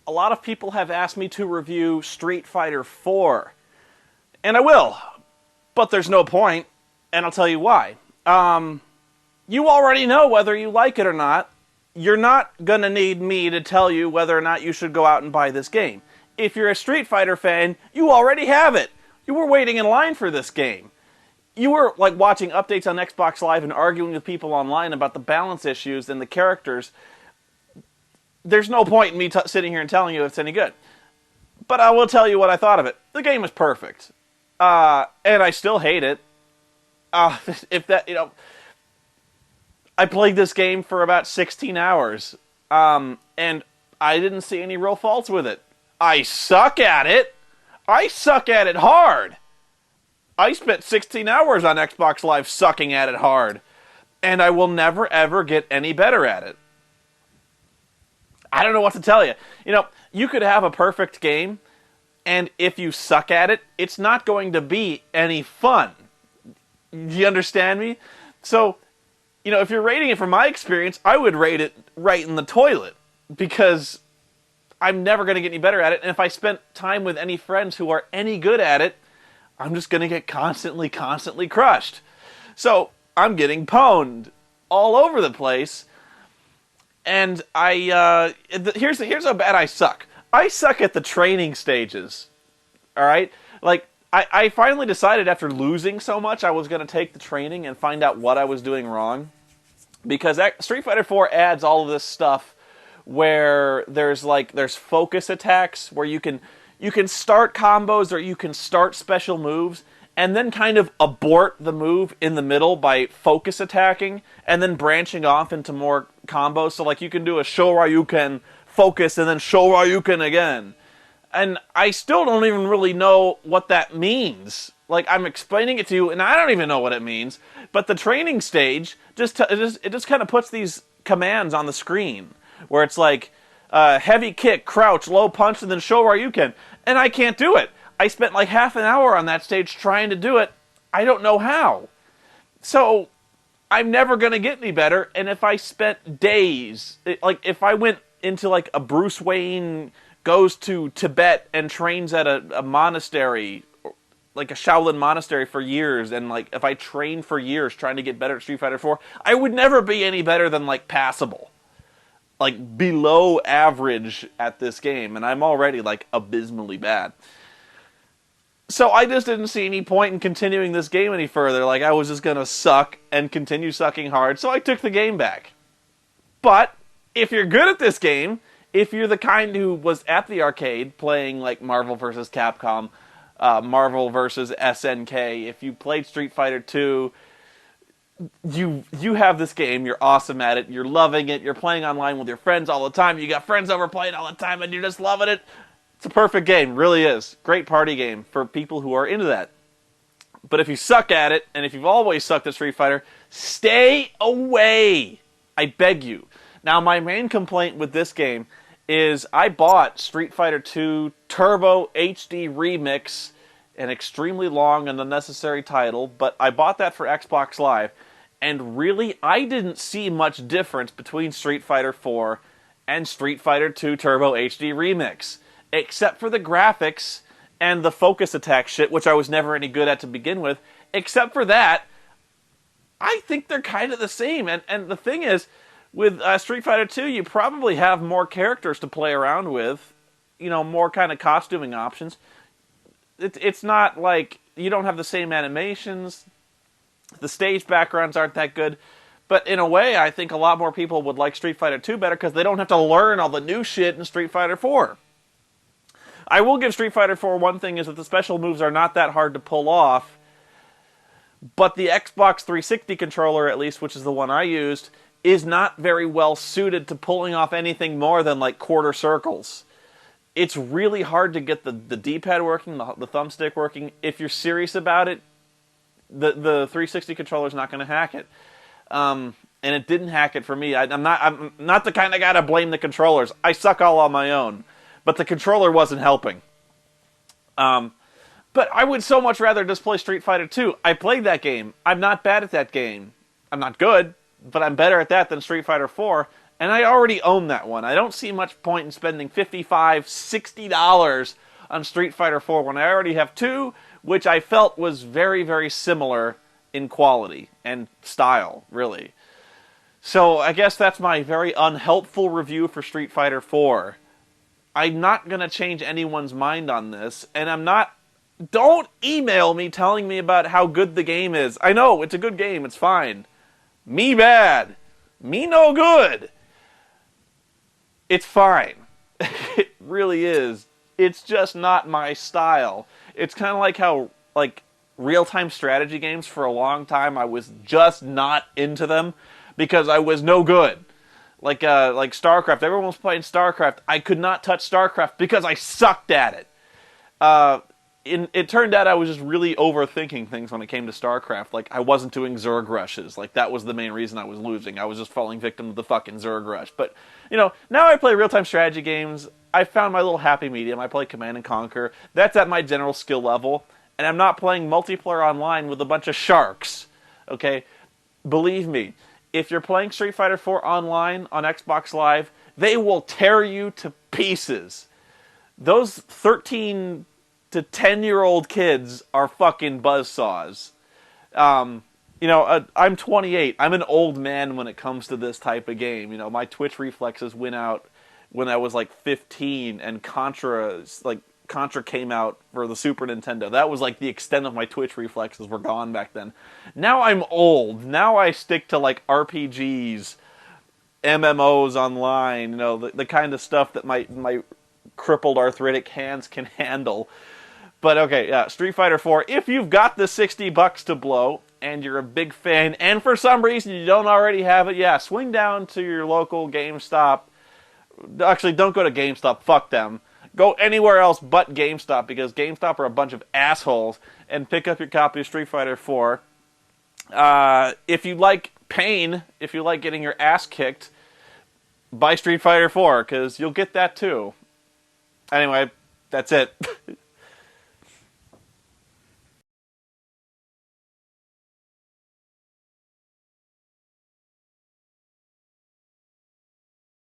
a lot of people have asked me to review Street Fighter 4. And I will. But there's no point, and I'll tell you why. You already know whether you like it or not. You're not gonna need me to tell you whether or not you should go out and buy this game. If you're a Street Fighter fan, you already have it. You were waiting in line for this game. You were like watching updates on Xbox Live and arguing with people online about the balance issues and the characters. There's no point in me sitting here and telling you it's any good. But I will tell you what I thought of it. The game is perfect. And I still hate it. I played this game for about 16 hours, and I didn't see any real faults with it. I suck at it. I suck at it hard. I spent 16 hours on Xbox Live sucking at it hard, and I will never, ever get any better at it. I don't know what to tell you. You could have a perfect game, and if you suck at it, it's not going to be any fun. Do you understand me? So, if you're rating it from my experience, I would rate it right in the toilet, because I'm never going to get any better at it, and if I spent time with any friends who are any good at it, I'm just going to get constantly crushed. So, I'm getting pwned all over the place, and here's how bad I suck. I suck at the training stages, alright? Like, I finally decided after losing so much I was going to take the training and find out what I was doing wrong. Because Street Fighter 4 adds all of this stuff where there's focus attacks where you can start combos or you can start special moves and then kind of abort the move in the middle by focus attacking and then branching off into more combos. So you can do a Shoryuken focus and then Shoryuken again. And I still don't even really know what that means. I'm explaining it to you, and I don't even know what it means. But the training stage it just kind of puts these commands on the screen, where it's heavy kick, crouch, low punch, and then Shoryuken, and I can't do it. I spent half an hour on that stage trying to do it. I don't know how. So I'm never gonna get any better. And if I spent days, if I went into a Bruce Wayne goes to Tibet and trains at a monastery, a Shaolin monastery for years, and if I trained for years trying to get better at Street Fighter 4, I would never be any better than passable. Below average at this game, and I'm already abysmally bad. So I just didn't see any point in continuing this game any further. I was just gonna suck and continue sucking hard, so I took the game back. But if you're good at this game, if you're the kind who was at the arcade playing Marvel vs. Capcom, Marvel vs. SNK, if you played Street Fighter 2, you have this game, you're awesome at it, you're loving it, you're playing online with your friends all the time, you got friends over playing all the time, and you're just loving it. It's a perfect game, really is. Great party game for people who are into that. But if you suck at it, and if you've always sucked at Street Fighter, stay away! I beg you. Now, my main complaint with this game is I bought Street Fighter 2 Turbo HD Remix, an extremely long and unnecessary title, but I bought that for Xbox Live, and really, I didn't see much difference between Street Fighter 4 and Street Fighter 2 Turbo HD Remix, except for the graphics and the focus attack shit, which I was never any good at to begin with. Except for that, I think they're kind of the same, and the thing is, with Street Fighter 2, you probably have more characters to play around with, more kind of costuming options. It's not you don't have the same animations, the stage backgrounds aren't that good, but in a way, I think a lot more people would like Street Fighter 2 better because they don't have to learn all the new shit in Street Fighter 4. I will give Street Fighter 4 one thing, is that the special moves are not that hard to pull off, but the Xbox 360 controller, at least, which is the one I used, is not very well suited to pulling off anything more than quarter circles. It's really hard to get the D-pad working, the thumbstick working. If you're serious about it, the 360 controller is not going to hack it. And it didn't hack it for me. I'm not the kind of guy to blame the controllers. I suck all on my own. But the controller wasn't helping. But I would so much rather just play Street Fighter 2. I played that game. I'm not bad at that game. I'm not good, but I'm better at that than Street Fighter 4. And I already own that one. I don't see much point in spending $55, $60 on Street Fighter 4 when I already have two, which I felt was very, very similar in quality and style, really. So I guess that's my very unhelpful review for Street Fighter 4. I'm not going to change anyone's mind on this, and I'm not... Don't email me telling me about how good the game is. I know, it's a good game, it's fine. Me bad. Me no good. It's fine. It really is. It's just not my style. It's kind of like how, like, real-time strategy games for a long time, I was just not into them because I was no good. Like StarCraft. Everyone was playing StarCraft. I could not touch StarCraft because I sucked at it. It turned out I was just really overthinking things when it came to StarCraft. Like, I wasn't doing Zerg rushes. Like, that was the main reason I was losing. I was just falling victim to the fucking Zerg rush. But, you know, now I play real-time strategy games. I found my little happy medium. I play Command and Conquer. That's at my general skill level. And I'm not playing multiplayer online with a bunch of sharks. Okay? Believe me, if you're playing Street Fighter 4 online on Xbox Live, they will tear you to pieces. Those 13 to 10-year-old kids are fucking buzzsaws. You know, I'm 28. I'm an old man when it comes to this type of game. You know, my Twitch reflexes went out when I was like 15, and Contra came out for the Super Nintendo. That was like the extent of my Twitch reflexes were gone back then. Now I'm old. Now I stick to like RPGs, MMOs online, you know, the kind of stuff that my crippled arthritic hands can handle. But okay, yeah, Street Fighter 4, if you've got the $60 to blow, and you're a big fan, and for some reason you don't already have it, yeah, swing down to your local GameStop. Actually, don't go to GameStop, fuck them. Go anywhere else but GameStop, because GameStop are a bunch of assholes, and pick up your copy of Street Fighter 4. If you like pain, if you like getting your ass kicked, buy Street Fighter 4, because you'll get that too. Anyway, that's it.